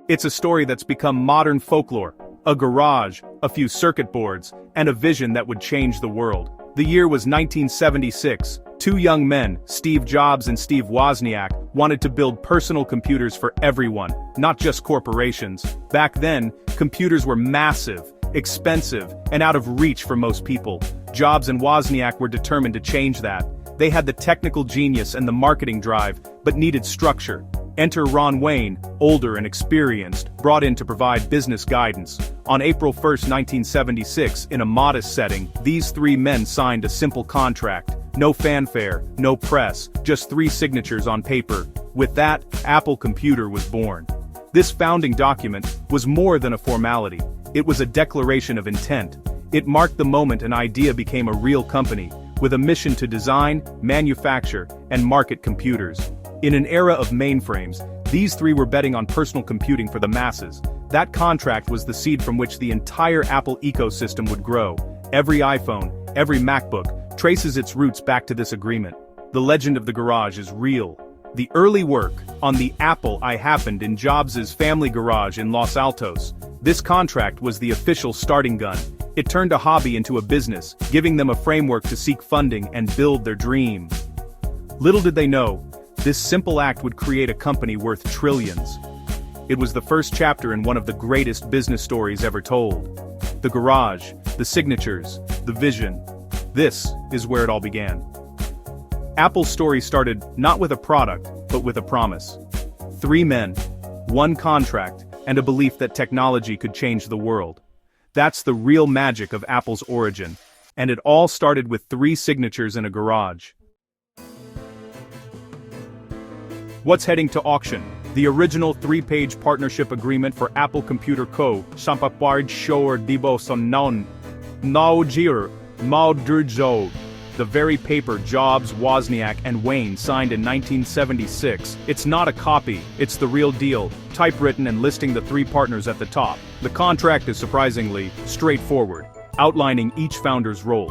It's a story that's become modern folklore. A garage, a few circuit boards, and a vision that would change the world. The year was 1976. Two young men, Steve Jobs and Steve Wozniak, wanted to build personal computers for everyone, not just corporations. Back then, computers were massive, expensive, and out of reach for most people. Jobs and Wozniak were determined to change that. They had the technical genius and the marketing drive, but needed structure. Enter Ron Wayne, older and experienced, brought in to provide business guidance. On April 1, 1976, in a modest setting, these three men signed a simple contract. No fanfare, no press, just 3 signatures on paper. With that, Apple Computer was born. This founding document was more than a formality. It was a declaration of intent. It marked the moment an idea became a real company, with a mission to design, manufacture, and market computers. In an era of mainframes, these three were betting on personal computing for the masses. That contract was the seed from which the entire Apple ecosystem would grow. Every iPhone, every MacBook, traces its roots back to this agreement. The legend of the garage is real. The early work on the Apple I happened in Jobs' family garage in Los Altos. This contract was the official starting gun. It turned a hobby into a business, giving them a framework to seek funding and build their dream. Little did they know, this simple act would create a company worth trillions. It was the first chapter in one of the greatest business stories ever told. The garage, the signatures, the vision. This is where it all began. Apple's story started not with a product, but with a promise. 3 men, 1 contract, and a belief that technology could change the world. That's the real magic of Apple's origin, and it all started with 3 signatures in a garage. What's heading to auction? The original 3-page partnership agreement for Apple Computer Co. Sampapard Shor Dibo Sonon. Naujir, Maudurzo. The very paper Jobs, Wozniak, and Wayne signed in 1976. It's not a copy, it's the real deal, typewritten and listing the 3 partners at the top. The contract is surprisingly straightforward, outlining each founder's role.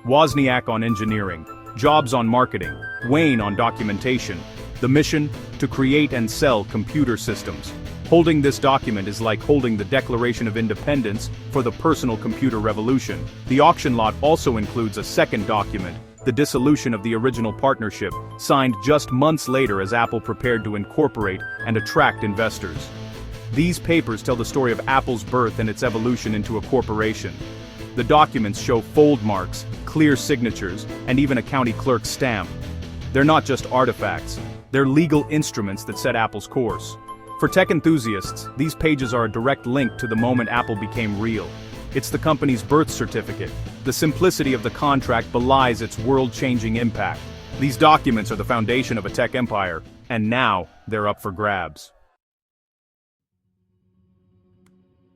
Wozniak on engineering, Jobs on marketing, Wayne on documentation. The mission, to create and sell computer systems. Holding this document is like holding the Declaration of Independence for the personal computer revolution. The auction lot also includes a second document, the dissolution of the original partnership, signed just months later as Apple prepared to incorporate and attract investors. These papers tell the story of Apple's birth and its evolution into a corporation. The documents show fold marks, clear signatures, and even a county clerk's stamp. They're not just artifacts, they're legal instruments that set Apple's course. For tech enthusiasts, these pages are a direct link to the moment Apple became real. It's the company's birth certificate. The simplicity of the contract belies its world-changing impact. These documents are the foundation of a tech empire, and now they're up for grabs.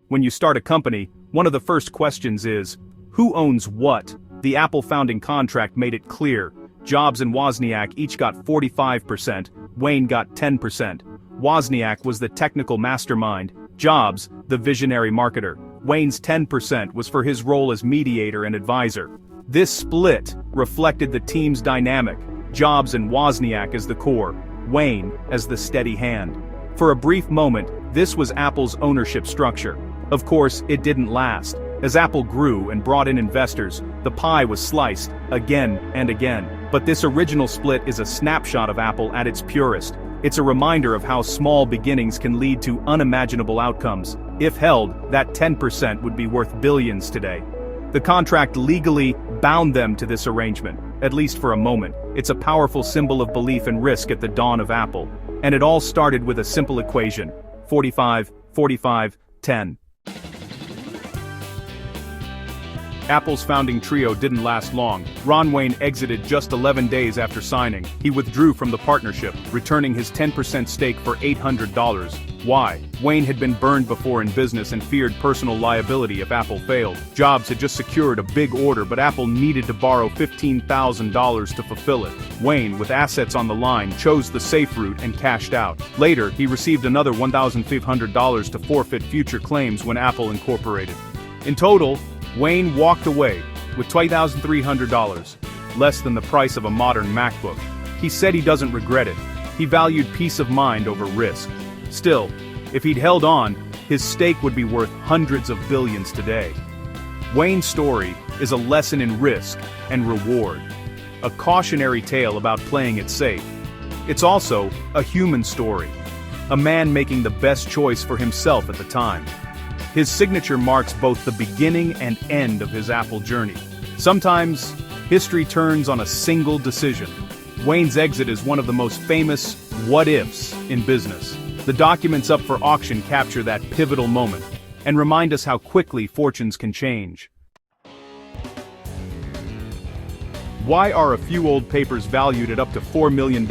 When you start a company, one of the first questions is, who owns what? The Apple founding contract made it clear. Jobs and Wozniak each got 45%, Wayne got 10%. Wozniak was the technical mastermind, Jobs, the visionary marketer. Wayne's 10% was for his role as mediator and advisor. This split reflected the team's dynamic, Jobs and Wozniak as the core, Wayne as the steady hand. For a brief moment, this was Apple's ownership structure. Of course, it didn't last. As Apple grew and brought in investors, the pie was sliced, again and again. But this original split is a snapshot of Apple at its purest. It's a reminder of how small beginnings can lead to unimaginable outcomes. If held, that 10% would be worth billions today. The contract legally bound them to this arrangement, at least for a moment. It's a powerful symbol of belief and risk at the dawn of Apple. And it all started with a simple equation: 45, 45, 10. Apple's founding trio didn't last long. Ron Wayne exited just 11 days after signing. He withdrew from the partnership, returning his 10% stake for $800. Why? Wayne had been burned before in business and feared personal liability if Apple failed. Jobs had just secured a big order, but Apple needed to borrow $15,000 to fulfill it. Wayne, with assets on the line, chose the safe route and cashed out. Later, he received another $1,500 to forfeit future claims when Apple incorporated. In total, Wayne walked away with $2,300, less than the price of a modern MacBook. He said he doesn't regret it. He valued peace of mind over risk. Still, If he'd held on, his stake would be worth hundreds of billions today. Wayne's story is a lesson in risk and reward, a cautionary tale about playing it safe. It's also a human story, a man making the best choice for himself at the time. His signature marks both the beginning and end of his Apple journey. Sometimes, history turns on a single decision. Wayne's exit is one of the most famous what-ifs in business. The documents up for auction capture that pivotal moment and remind us how quickly fortunes can change. Why are a few old papers valued at up to $4 million?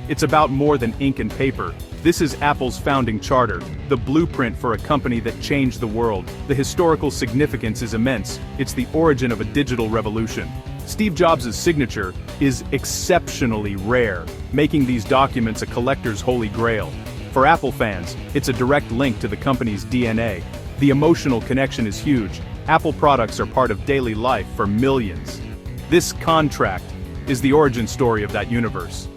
It's about more than ink and paper. This is Apple's founding charter, the blueprint for a company that changed the world. The historical significance is immense. It's the origin of a digital revolution. Steve Jobs' signature is exceptionally rare, making these documents a collector's holy grail. For Apple fans, it's a direct link to the company's DNA. The emotional connection is huge. Apple products are part of daily life for millions. This contract is the origin story of that universe.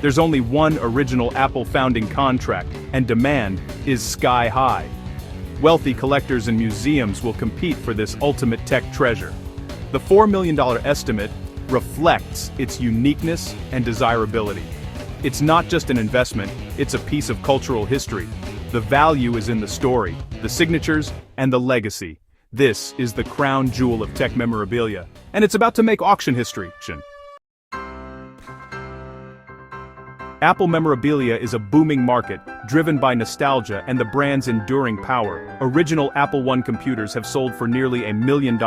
There's only one original Apple founding contract, and demand is sky high. Wealthy collectors and museums will compete for this ultimate tech treasure. The $4 million estimate reflects its uniqueness and desirability. It's not just an investment, it's a piece of cultural history. The value is in the story, the signatures, and the legacy. This is the crown jewel of tech memorabilia, and it's about to make auction history. Apple memorabilia is a booming market, driven by nostalgia and the brand's enduring power. Original Apple I computers have sold for nearly $1 million.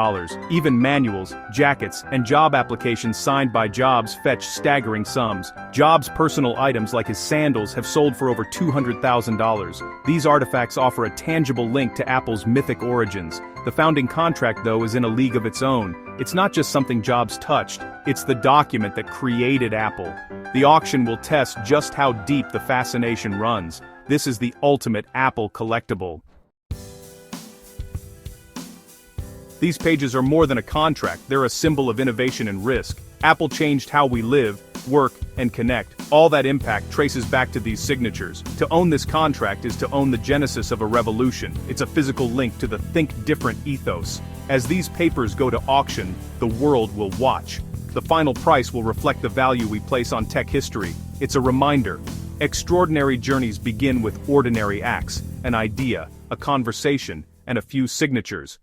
Even manuals, jackets, and job applications signed by Jobs fetch staggering sums. Jobs' personal items like his sandals have sold for over $200,000. These artifacts offer a tangible link to Apple's mythic origins. The founding contract, though, is in a league of its own. It's not just something Jobs touched, it's the document that created Apple. The auction will test just how deep the fascination runs. This is the ultimate Apple collectible. These pages are more than a contract, they're a symbol of innovation and risk. Apple changed how we live, work, and connect. All that impact traces back to these signatures. To own this contract is to own the genesis of a revolution. It's a physical link to the think different ethos. As these papers go to auction, the world will watch. The final price will reflect the value we place on tech history. It's a reminder. Extraordinary journeys begin with ordinary acts, an idea, a conversation, and a few signatures.